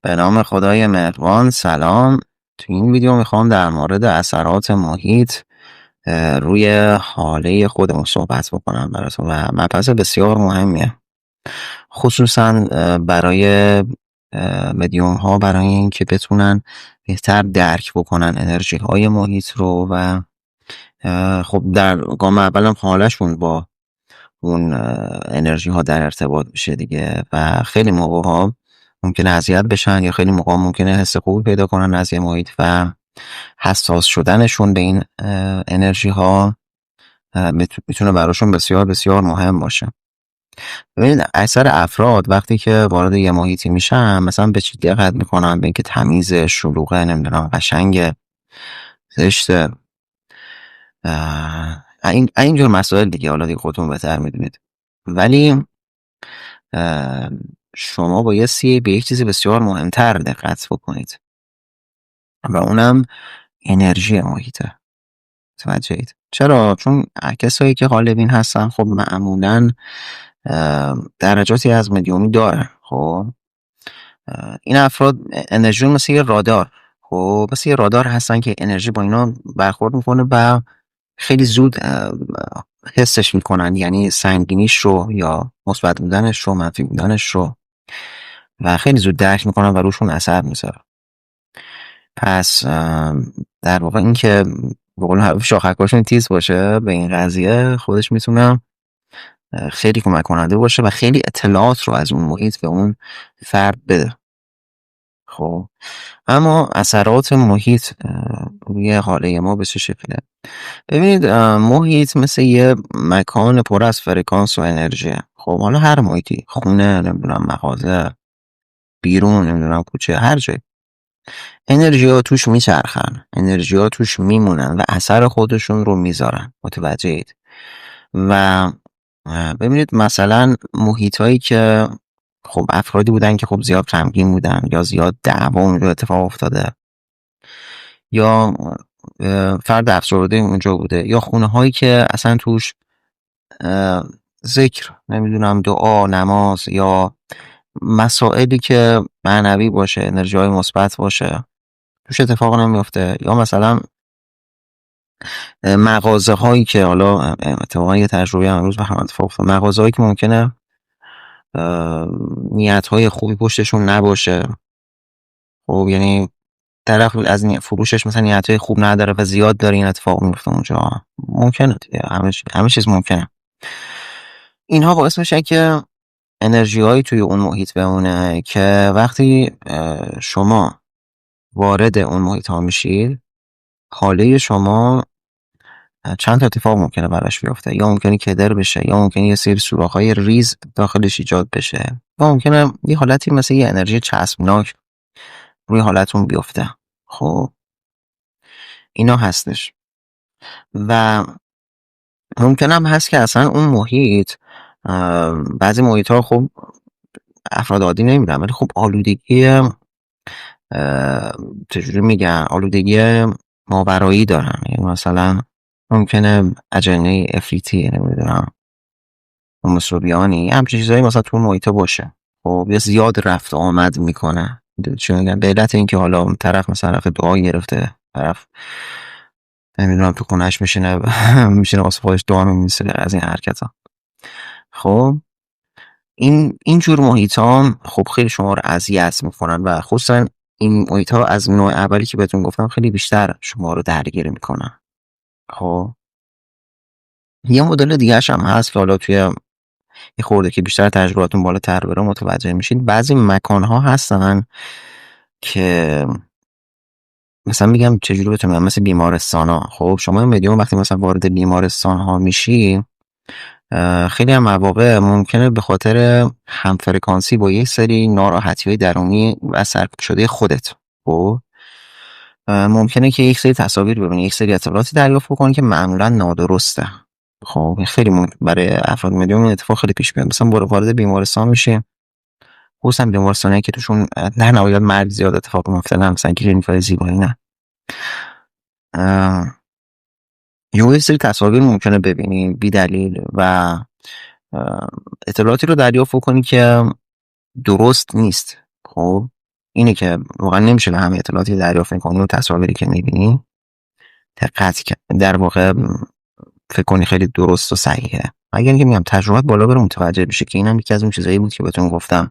به نام خدای مهربان. سلام. تو این ویدیو میخوام در مورد اثرات محیط روی حاله خودمون صحبت بکنم براتون و مبحث بسیار مهمیه، خصوصا برای مدیوم ها، برای اینکه بتونن بهتر درک بکنن انرژی های محیط رو و خب در گام اولم حالشون با اون انرژی ها در ارتباط میشه دیگه و خیلی موقع ها ممکنه اذیت بشن یا خیلی موقع ممکنه حس خوبی پیدا کنن از یه محیط و حساس شدنشون به این انرژی ها میتونه براشون بسیار بسیار مهم باشه. ببینید اکثر افراد وقتی که وارد یه محیطی میشن مثلا به چی دقت میکنن؟ به اینکه تمیز، شلوغه، نمیدونم قشنگه، زشته، اینجور مسائل دیگه. حالا دیگه خودتون بهتر میدونید. ولی شما بایستی به یک چیز بسیار مهمتر دقت بکنید و اونم انرژی محیطه. متوجهید؟ چرا؟ چون کسایی که غالبین هستن خب معمولا درجاتی از مدیومی دارن. خب این افراد انرژی مثل یه رادار، خب مثل یه رادار هستن که انرژی با اینا برخورد میکنه و خیلی زود حسش میکنن، یعنی سنگینیش رو یا مثبت بودنش رو، منفی بودنش رو، و خیلی زود درک میکنن و روشون اثر میذاره. پس در واقع این که به قول معروف شاخکاشون تیز باشه به این قضیه خودش میتونه خیلی کمک کننده باشه و خیلی اطلاعات رو از اون محیط به اون فرد بده. خب اما اثرات محیط روی حاله ما به چه شکله؟ ببینید محیط مثل یه مکان پر از فرکانس و انرژیه. خب حالا هر محیطی، خونه، نمیدونم مغازه، بیرون، نمیدونم کوچه، هر جایی، انرژی ها توش میچرخن، انرژی ها توش میمونن و اثر خودشون رو میذارن. متوجهید؟ و ببینید مثلا محیط هایی که خب افرادی بودن که خب زیاد غمگین بودن یا زیاد دعوا اونجا اتفاق افتاده یا فرد افسرده اونجا بوده یا خونه هایی که اصلا توش ذکر، نمیدونم دعا، نماز یا مسائلی که معنوی باشه، انرژی های مثبت باشه، توش اتفاق نمیفته. یا مثلا مغازه هایی که حالا اتفاقا یه تجربه امروز به هم اتفاق افتاد، مغازه هایی که ممکنه نیت های خوبی پشتشون نباشه. خب یعنی طرف از فروشش مثلا نیت های خوب نداره و زیاد داره این اتفاق میفته اونجا. ممکنه دیگه، همه چیز ممکنه. اینها باعث میشه که انرژی هایی توی اون محیط بمونه که وقتی شما وارد اون محیط ها میشید، حاله شما چند تا اتفاق ممکنه براش بیفته. یا ممکنه کدر بشه، یا ممکنه یه سری سوراخ‌های ریز داخلش ایجاد بشه، یا ممکنه یه حالتی مثل یه انرژی چسبناک روی حالتون بیفته. خب اینا هستش. و ممکن هم هست که اصلا اون محیط، بعضی محیط ها خب افراد عادی نمیرن ولی خب آلودگی، چجوری میگن، آلودگی ماورایی دارن. یعنی مثلا ممکنه اجنه افریتی، نمیدونم هوموسروبیانی، همچین چیزایی مثلا تو محیط باشه. خب یا زیاد رفت آمد میکنه. چون میگن به علت اینکه حالا اون طرف مثلا رفت دعا گرفته، طرف نمیدونم تو خونهش میشینه میشینه واسه خودش دعا میمیسه، از این حرکت ها. خب این جور محیط ها خب خیلی شما رو اذیت میکنن و خصوصا این محیط ها از نوع اولی که بهتون گفتم خیلی بیشتر شما رو درگیر میکنن. خب یه مدل دیگه هم هست که حالا توی یه خورده که بیشتر تجرباتون بالاتر بره متوجه میشید. بعضی مکان ها هستن که مثلا میگم چجوری بهتون میگم، مثل بیمارستان ها. خب شما مدیوم وقتی مثلا وارد بیمارستان ها میشی، خیلی هم مواقع ممکنه به خاطر همفرکانسی با یک سری ناراحتی های درونی و سرکوب شده خودت، خب ممکنه که یک سری تصاویر ببینی، یک سری اطلاعاتی دریافت بکنی که معمولا نادرسته. خب خیلی برای افراد مدیوم این اتفاق خیلی پیش میاد. مثلا وارد بیمارستان میشه، خصوصا بیمارستانی که توشون در نهایت مرگ زیاد اتفاق میفته، مثلا کلینیکای زیبایی، نه یه سری تصاویر ممکنه ببینی بی دلیل و اطلاعاتی رو دریافت کنی که درست نیست. خب اینه که واقعا نمیشه به همه اطلاعاتی دریافت میکنی و تصاویری که میبینی دقت کرد، در واقع فکر کنی خیلی درست و صحیحه. اگر اینکه میگم تجربت بالا بره متوجه بشه که اینم یکی از اون چیزایی بود که بهتون گفتم.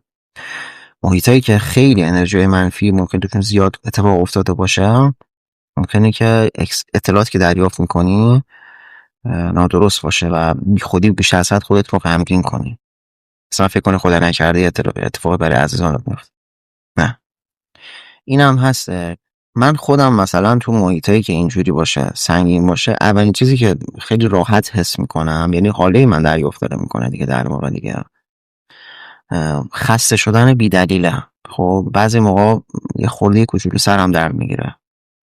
محیطایی که خیلی انرژی منفی ممکن توشون زیاد اتفاق افتاده باشه، ممکنه که اطلاعاتی که دریافت میکنی نادرست باشه و بی خودی بیشتر از حد خودت رو غمگین کنی. مثلا فکر کنی خدا نکرده اتفاقی برای عزیزانت میفته. نه، اینم هست. من خودم مثلا تو محیطایی که اینجوری باشه، سنگین باشه، اولین چیزی که خیلی راحت حس میکنم، یعنی حاله من دریافت داره میکنه دیگه، در واقع دیگه خسته شدن بی دلیله. خب بعضی موقع یه خورده کوچولو سرم درد میگیره،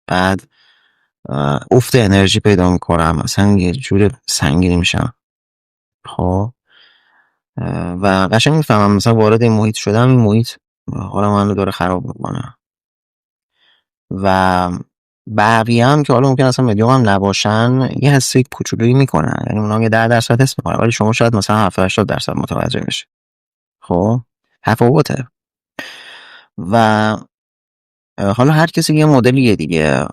بعد افت انرژی پیدا میکنم، مثلا یه جور سنگینی میشم. خب و قشنگ میفهمم مثلا وارد این محیط شدم، این محیط حالا من رو داره خراب میکنه. و بقیه هم که حالا ممکن اصلا مدیوم هم نباشن یه حسی کوچولویی میکنن، یعنی اونا هم یه 10% حس میکنن، ولی شما شاید مثلا 70-80% متوجه بشی. خب تفاوته. و حالا هر کسی یه مدلیه دیگه.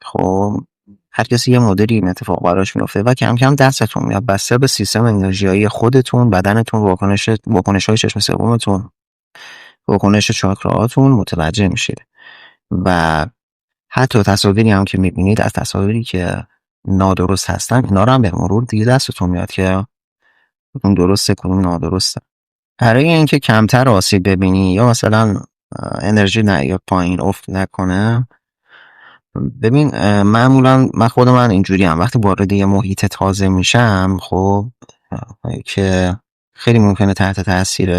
خب هر کسی یه مدلی این اتفاق براش میفته و کم کم دستتون میاد، بسته به سیستم انرژیایی خودتون، بدنتون، واکنش‌های چشم سومتون، واکنش چاکراهاتون متوجه میشید. و حتی تصاویری هم که میبینید از تصاویری که نادرست هستن، اینا رو هم به مرور دیگه دستتون میاد که کدوم درسته کدوم نادرسته. برای اینکه کمتر آسیب ببینی یا مثلا انرژی نه یا پایین افت نکنه، ببین معمولا من خود من اینجوری هم وقتی وارد یه محیط تازه میشم، خب که خیلی ممکنه تحت تاثیر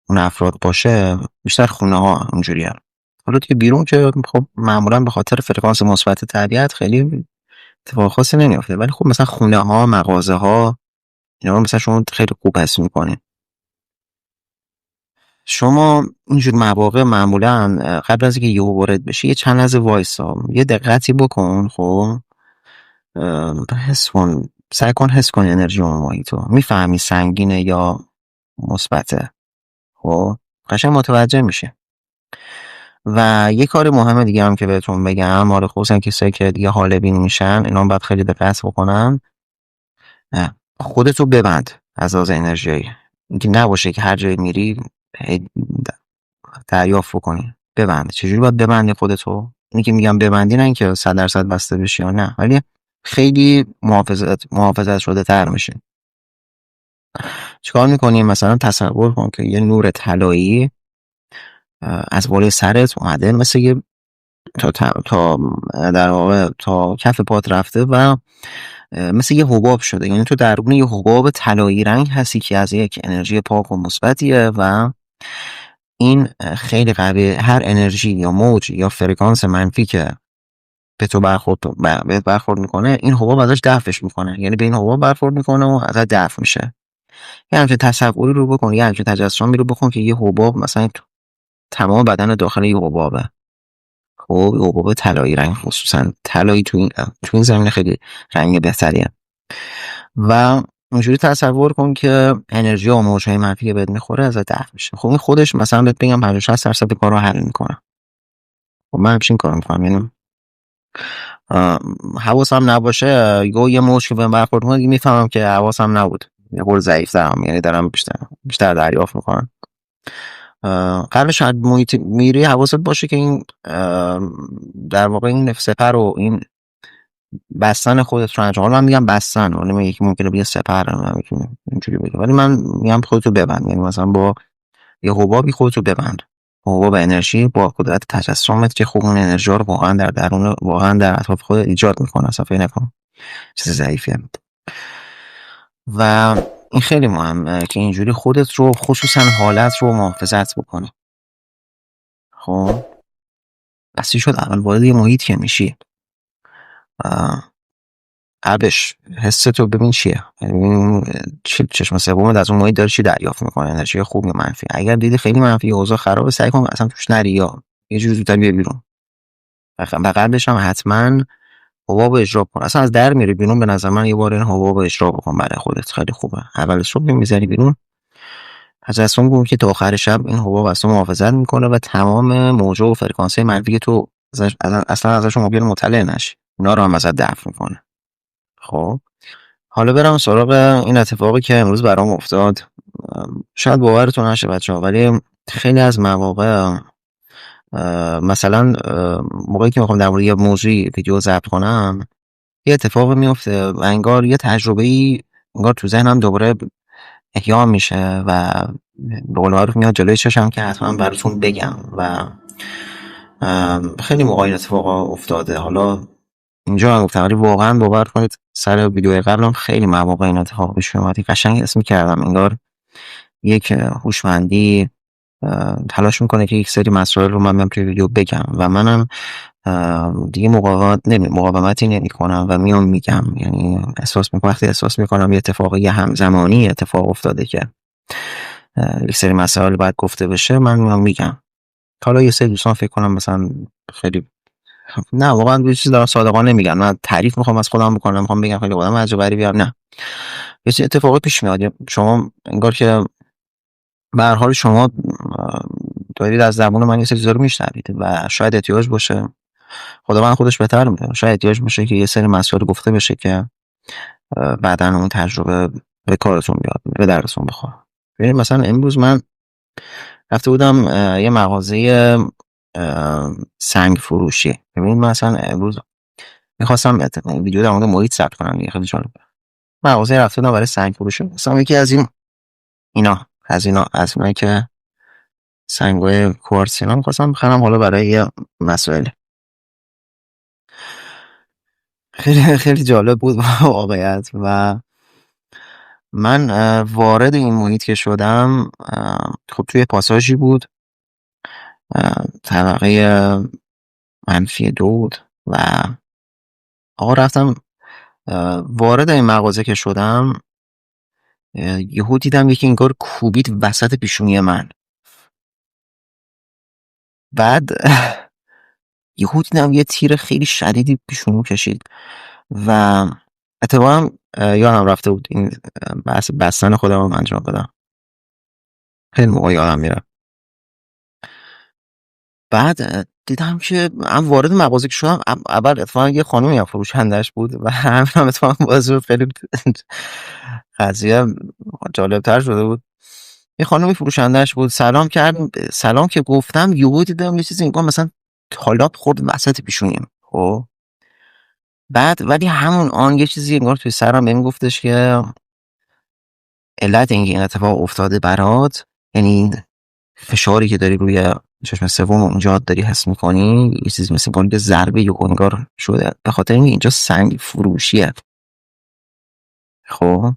اون افراد باشه، بیشتر خونه ها اونجوری هم. حالا دیگه بیرون که خب معمولا به خاطر فرکانس مثبت طبیعت خیلی اتفاق خاصی نمیافته، ولی خب مثلا خونه ها، مغازه ها، اینا رو مثلا شما خیلی خوب حس میکنین. شما اینجور مواقع معمولا قبل از اینکه یهو وارد بشی یه چند لحظه وایسا، یه دقتی بکن. خب حس کن، سعی کن حس کن انرژی اون محیطو، میفهمی سنگینه یا مثبته. خب قشنگ متوجه میشه. و یه کار مهم دیگه هم که بهتون بگم، آره خصوصا کسایی که دیگه حال بین میشن، اینا باید خیلی دقت بکنن. خودتو ببند از لحاظ انرژیایی، اینکه نباشه که هر جایی میری دریافت بکنی. ببند. چجوری باید ببندی خودتو؟ اینی که میگم ببندی، نه اینکه 100% بسته بشی یا نه، ولی خیلی محافظت شده تر میشه. چیکار میکنی؟ مثلا تصور کن که یه نور طلایی از بالای سرت اومده، مثل یه تا در واقع تا کف پات رفته و مثل یه حباب شده، یعنی تو درون یه حباب طلایی رنگ هستی که از یک انرژی پاک و مثبتیه و این خیلی قویه. هر انرژی یا موج یا فرکانس منفی که به تو برخورد میکنه، این حباب ازش دفعش میکنه، یعنی به این حباب برخورد میکنه و ازش دفع میشه. یه همچین تصوری رو بکن، یه همچین تجسمی رو بکن که یه حباب مثلا تمام بدن داخل یه حبابه. خب حباب طلایی رنگ، خصوصا طلایی تو این زمینه خیلی رنگ بهتریه. و اونجوری تصور کن که انرژی و موجهای منفی که بهت میخوره ازت دفع میشه. خب این خودش مثلا بهت بگم 50-60% کار رو حل میکنه. خب من همچین کار میکنم، یعنی حواسم نباشه یه موج که بهم برخورد کنه دیگه میفهمم که حواسم نبود، یه خورده ضعیف دارم، یعنی دارم بیشتر دریافت میکنم. قبلش محیط میری حواست باشه که این در واقع این سپر و این بستن خودت رو انجام. من میگم بستن، ولی من یکی ممکنه بگه سپر، اینجوری بگه، ولی من میگم خودتو ببند. یعنی مثلا با یه حبابی خودتو ببند، حباب انرژی با قدرت تجسمت که خوب اون انرژی رو واقعا در درون، واقعا در اطراف خودت ایجاد میکنه، اصلا فکر نکن چیز ضعیفیه. و این خیلی مهمه که اینجوری خودت رو، خصوصا حالت رو محافظت بکنی. خب بسی شد اول وارد یه محیط که میشی، قبلش حستو ببین چیه، ببین چشم سومت از اون محیط داره چی دریافت میکنه، انرژی خوب یا منفی. اگر دیدی خیلی منفی، اوضاع خرابه، سعی کن اصلا توش نری یا یه جوری زودتر بیا بیرون. و قبلش هم حتما حباب اجرا کن. اصلا از در میری بیرون، به نظر من یه بار این حباب اجرا بکن برای خودت، خیلی خوبه. اول صبح میذاری بیرون، تجسم کن که تا آخر شب این حباب از تو محافظت میکنه و تمام موجه و فرکانس‌های منفی که تو اصلا ازشون ممکنه مطلع نشی، اونا رو هم ازت دفع میکنه. خب حالا برم سراغ این اتفاقی که امروز برام افتاد. شاید باورتون نشه بچه‌ها، ولی خیلی از مواقع مثلا موقعی که میخوام در مورد یه موضوعی ویدیو ضبط کنم، یه اتفاقی میفته و انگار یه تجربه‌ای انگار تو ذهنم دوباره احیا میشه و به قول معروف میاد جلوی چشم که حتما براتون بگم. و خیلی موقع این اتفاقا افتاده. حالا اینجا هم گفتم، ولی واقعا باور کنید سر ویدیوهای قبلم خیلی مواقع این اتفاق پیش اومد. قشنگ حس می‌کردم انگار یک هوشمندی تلاش میکنه که یک سری مسائل رو من توی ویدیو بگم و منم دیگه مقاومتی نمی‌کنم و میام میگم. یعنی وقتی احساس میکنم یه اتفاقی همزمانی اتفاق افتاده که یک سری مسائل باید گفته بشه، من میام میگم. حالا یه سری دوستان فکر کنم مثلا خیلی نه، واقعا یه چیزی دارم صادقانه میگم، من تعریف میخوام از خودم بکنم، میخوام بگم خیلی آدم عجیب غریبی هم نه. یه سری اتفاقی پیش میاد، شما انگار که به هر حال شما دارید از زبون من یه سری چیزا رو میشنوید و شاید احتیاج باشه، خدا من خودش بهتر میدونه، شاید احتیاج باشه که یه سری مسائل گفته بشه که بعدن اون تجربه به کارتون بیاد، به درتون بخوره. ببینید مثلا امروز من رفته بودم یه مغازه سنگ فروشی. ببینید مثلا امروز میخواستم ویدیو در مورد محیط ثبت کنم، یه خیلی جالب. مغازه رفته بودم برای سنگ فروشی، مثلا یکی از اینایی که سنگ‌های کوارتز اینا می‌خواستم بخرم، حالا برای یه مسائل خیلی خیلی جالب بود واقعیت. و من وارد این محیط که شدم، خب توی پاساژی بود، طبقه -2 بود و آقا رفتم وارد این مغازه که شدم، یهو دیدم یکی انگار کوبید وسط پیشونی من. بعد یهو دیدم یه تیر خیلی شدیدی پیشونیم کشید و اتفاقا یادم رفته بود این بحث بستن خودم رو انجام بدم، خیلی موقع یادم میره. بعد دیدم که من وارد مغازه که شدم، اول اتفاقا یه خانومی فروشندش بود و هم اتفاقا باعث شد خیلی قضیه جالبتر شده بود. یه خانومی فروشندش بود، سلام کردم، سلام که گفتم یهو دیدم یه چیزی انگار مثلا تالاپ خورد وسط پیشونیم. خب بعد ولی همون آن یه چیزی انگار توی سرم بهم گفتش که علت اینکه این اتفاق افتاده برات، یعنی این فشاری که داری روی چشم سوم اونجا داری حس میکنی، یه چیزی مثل باند ضربه یا انگار شده، به خاطر اینکه اینجا سنگ فروشیه. خب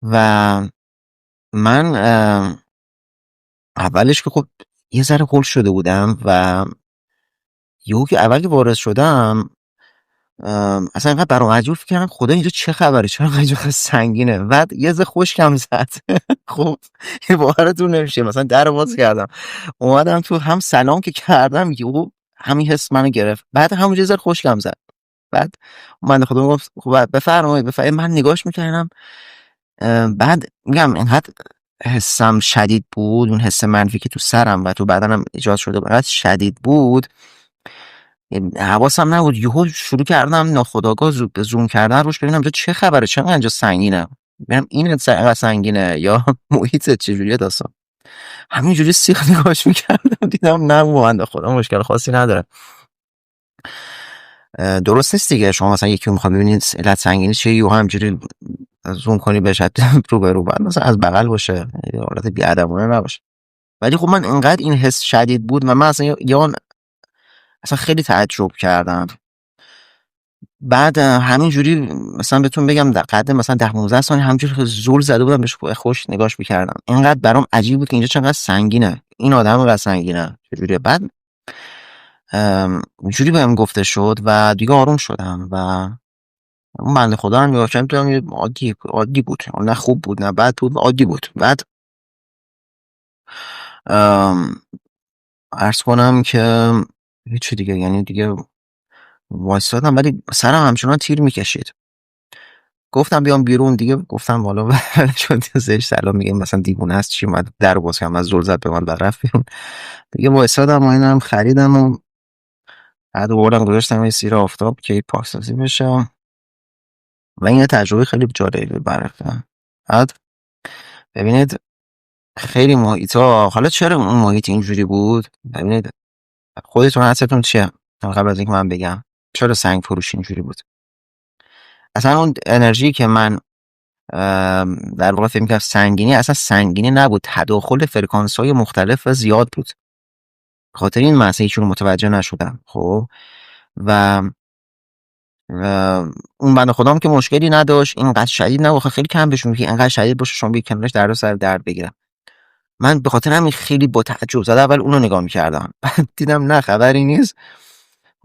و من اولش که خب یه ذره هول شده بودم و یهو که اول که وارد شدم اصلا اینقدر برام عجیب فکر کردم خدا اینجا چه خبره، چرا اینجا سنگینه. بعد یه ذره خشکم زد. خب یه باورتون نمیشه، مثلا در باز کردم اومدم تو، هم سلام که کردم یهو همین حس منو گرفت، بعد همونجا یه ذره خشکم زد. بعد من خدا گفت خب بفرمایید. من نگاش میکردم، بعد میگم اینقدر حسم شدید بود، اون حس منفی که تو سرم و تو بدنم ایجاد شده بود شدید بود، حواسم نبود. یهو شروع کردم ناخودآگاه زوم کردن روش ببینم چه خبره، چرا اینجا سنگینه، ببینم این سنگینه یا محیط چجوریه داستان. همینجوری سیخ نگاش میکردم، دیدم نه بنده خدا مشکل خاصی نداره. درست نیست دیگه شما مثلا یکی میخواد ببینید علت سنگینی چیه، یهو همینجوری زوم کنی بهش رو به رو، بعد مثلا از بغل باشه، حالت بی‌ادبانه نباشه. ولی خب من انقدر این حس شدید بود و من اصلا خیلی تعجب کردم. بعد همینجوری مثلا بهتون بگم در قد مثلا 10-15 ثانیه همینجوری زل زده بودم بهش، خوش نگاش می‌کردم. اینقدر برام عجیب بود که اینجا چقدر سنگینه، این آدم اینقدر سنگینه چجوریه. بعد اینجوری بهم گفته شد و دیگه آروم شدم و اون بنده خدا هم نگاه کردم عادی بود، نه خوب بود نه بد بود، عادی بود. بعد عرض کنم که هیچی دیگه، یعنی دیگه وایسادم ولی سرم همچنان تیر میکشید. گفتم بیام بیرون دیگه، گفتم والا شد زش سلام میگه مثلا دیوونه است چی، اومد در باز کردم از زل زد به من رفت بیرون دیگه. وایسادم و اینم خریدم و بعد بردم گذاشتم یه سیر آفتاب که پاکسازی بشه و این تجربه خیلی جالبی برام. بعد ببینید خیلی محیطا، حالا چرا اون محیط اینجوری بود؟ ببینید خودتون حدستون چیه قبل از اینکه من بگم چرا سنگ فروش اینجوری بود؟ اصلا اون انرژی که من در واقع فکر می‌کردم سنگینی، اصلا سنگینی نبود، تداخل فرکانس‌های مختلف و زیاد بود. خاطر این من اصلا هیچ رو متوجه نشدم. خب و اون بنده خدام که مشکلی نداشت، اینقدر شدید نبود، خیلی کم بهش میگه اینقدر شدید باشه شما بی کنارش در سر درد بگیرم. من به خاطر همین خیلی با تعجب زده اول اونو نگاه می‌کردم، بعد دیدم نه خبری نیست.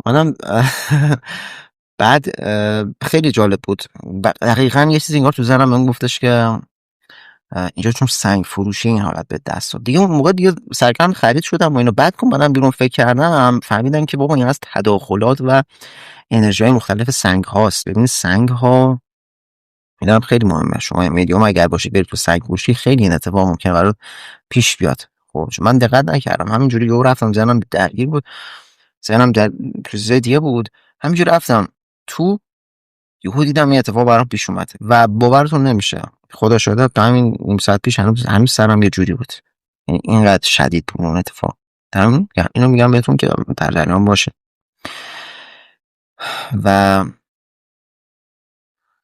منم بعد خیلی جالب بود. دقیقاً یه چیزی انگار تو ذهنم من گفتش که اینجا چون سنگ فروشی این حالت به دست داد. دیگه اون موقع دیگه سرگرم خرید شدم و اینو. بعد که اومدم بیرون فکر کردم فهمیدم که بابا این از تداخلات و انرژی‌های مختلف سنگ هاست. ببینید سنگ ها اینا خیلی مهمه. شما مدیوم اگر باشید برید تو سنگ فروشی خیلی این اتفاق ممکنه برات پیش بیاد. خب من دقت نکردم، همینجوری یهو رفتم ذهنم درگیر بود، ذهنم در چیز دیگه بود، همینجوری رفتم تو یهو دیدم این اتفاق برام پیش اومد و باورتون نمیشه خدا شده تا همین نیم ساعت پیش هنوز سرم یه جوری بود، یعنی اینقدر شدید بود اون اتفاق. اینو میگم بهتون که در جریان باشه. و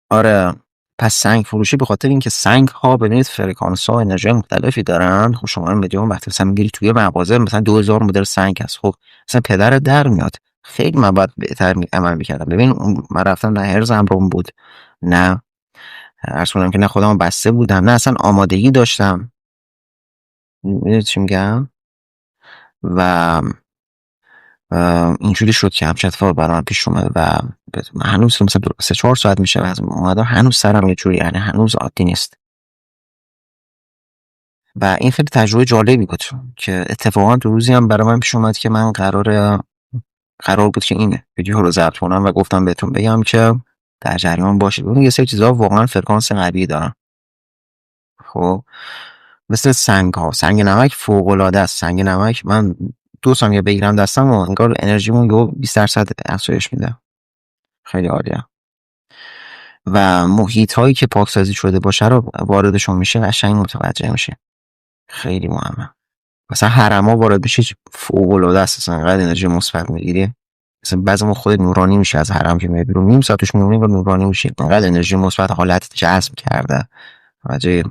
آره پس سنگ فروشی به خاطر اینکه سنگ ها ببینید فرکانس ها انرژی مختلفی دارن. خب شما میدونید وقتی مثلا میگیری توی مغازه مثلا 2000 مدل سنگ هست، خب مثلا پدر در میاد. خیلی من باید بهتر عمل میکردم. ببین من رفتم نه هرز امروم بود، نه عرض کنم که نه خودم بسته بودم، نه اصلا آمادگی داشتم. میدونید چی میگم؟ و اینجوری شد که همچه اتفاق برای من پیش اومد و هنوز مثلا 3-4 ساعت میشه از اومدم هنوز سرم یه جوری، یعنی هنوز عادی نیست. و این خیلی تجربه جالبی بود که اتفاقا تو روزی هم برای من پیش اومد که من قرار بود که این ویدیو رو ضبط کنم و گفتم بهتون بگم که در جریان باشید. اون یه سری چیزا واقعا فرکانس قوی دارن. خب مثل سنگ ها، سنگ نمک فوق العاده است. سنگ نمک من 2 ثانیه بگیرم دستم و انگار انرژیمون یهو 20% افزایش میده. خیلی عالیه. و محیط هایی که پاکسازی شده باشه رو واردشون میشه قشنگ متوجه میشه. خیلی مهمه. مثلا حرما وارد بشه فوق العاده است، اصلا انقدر انرژی مثبت میگیری. مثلا بعضی موقع خود نورانی میشه از حرم که میای بیرون، نیم ساعتش میمونی و نورانی میشی، انقدر انرژی مثبت حالت جذب کرده. راجع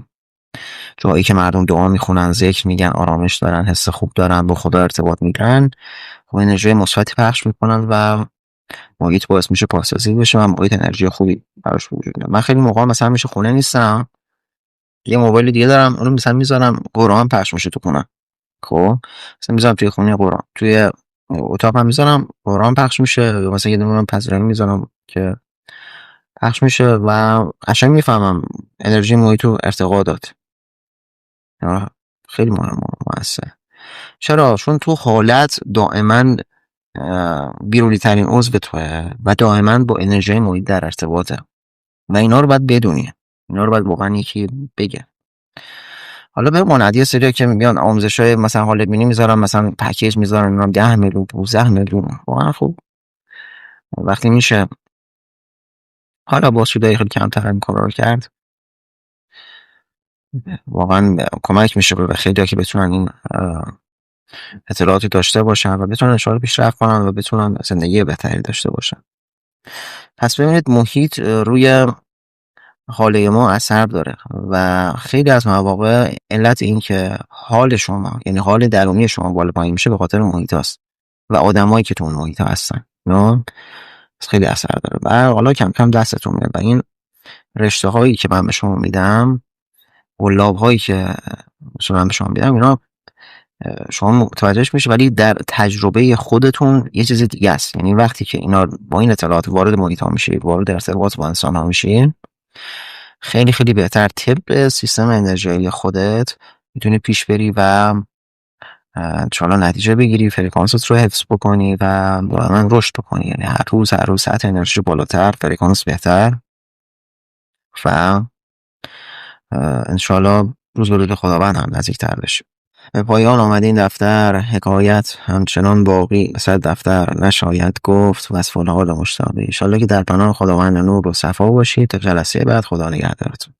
جایی که مردم دعا میخونن، ذکر میگن، آرامش دارن، حس خوب دارن، با خدا ارتباط میگیرن، خب انرژی مثبتی پخش میکنن و محیط باعث میشه پاکسازی بشه و محیط انرژی خوبی براش وجود بیاد. من خیلی موقع مثلا میشه خونه نیستم، یه موبایل دیگه دارم، اونو مثلا میذارم قرآن پخش میشه تو خونه. خب مثلا میذارم توی خونه قرآن، توی اتاقم میذارم قرآن پخش میشه، مثلا یه دونه پذیرایی میذارم که پخش میشه و قشنگ میفهمم انرژی محیط رو ارتقا داد. خیلی مهم و مؤثر. چرا؟ چون تو حالت دائما بیرونی ترین عضو توه و دائما با انرژی محیط در ارتباطه و اینا رو باید بدونی، اینا رو باید واقعا یکی بگه. حالا به مانند یه سری که میگن آموزشای مثلا حال بینی میذارم، مثلا پکیج میذارم 10 میلیون 15 میلیون، واقعا خوب وقتی میشه حالا با سودای خیلی کمتر این کار رو کرد، واقعا کمک میشه به خیلی که بتونن این اطلاعاتی داشته باشن و بتونن انشاءالله پیشرفت کنن و بتونن زندگی بهتری داشته باشن. پس ببینید محیط روی حاله ما اثر داره و خیلی از مواقع علت این که حال شما، یعنی حال درونی شما بالا پایین میشه، به خاطر محیط هست و آدمایی که تو اون محیط هستن. خیلی اثر داره و حالا کم کم دستتون میاد و این رشته هایی که من به شما میدم، قلاب هایی که من به شما میدم، اینا شما متوجهش میشه ولی در تجربه خودتون یه چیز دیگه است. یعنی وقتی که اینا با این اطلاعات وارد محیط ها میشید، وارد ارتباط با انسان ها میشید، خیلی خیلی بهتر طبق سیستم انرژیایی خودت میتونی پیش بری و چالا نتیجه بگیری، فرکانست رو حفظ بکنی و دائما رشد بکنی. یعنی هر روز سطح انرژی بالاتر، فرکانس بهتر و انشالله روز به روز خداوند هم نزدیکتر بشیم. به پایان آمد این دفتر، حکایت همچنان باقی 100 دفتر نشاید گفت و از فلحال مشتاقی. انشالله که در پناه خداوند نور و صفا باشید. تا جلسه بعد، خدا نگهدارتون.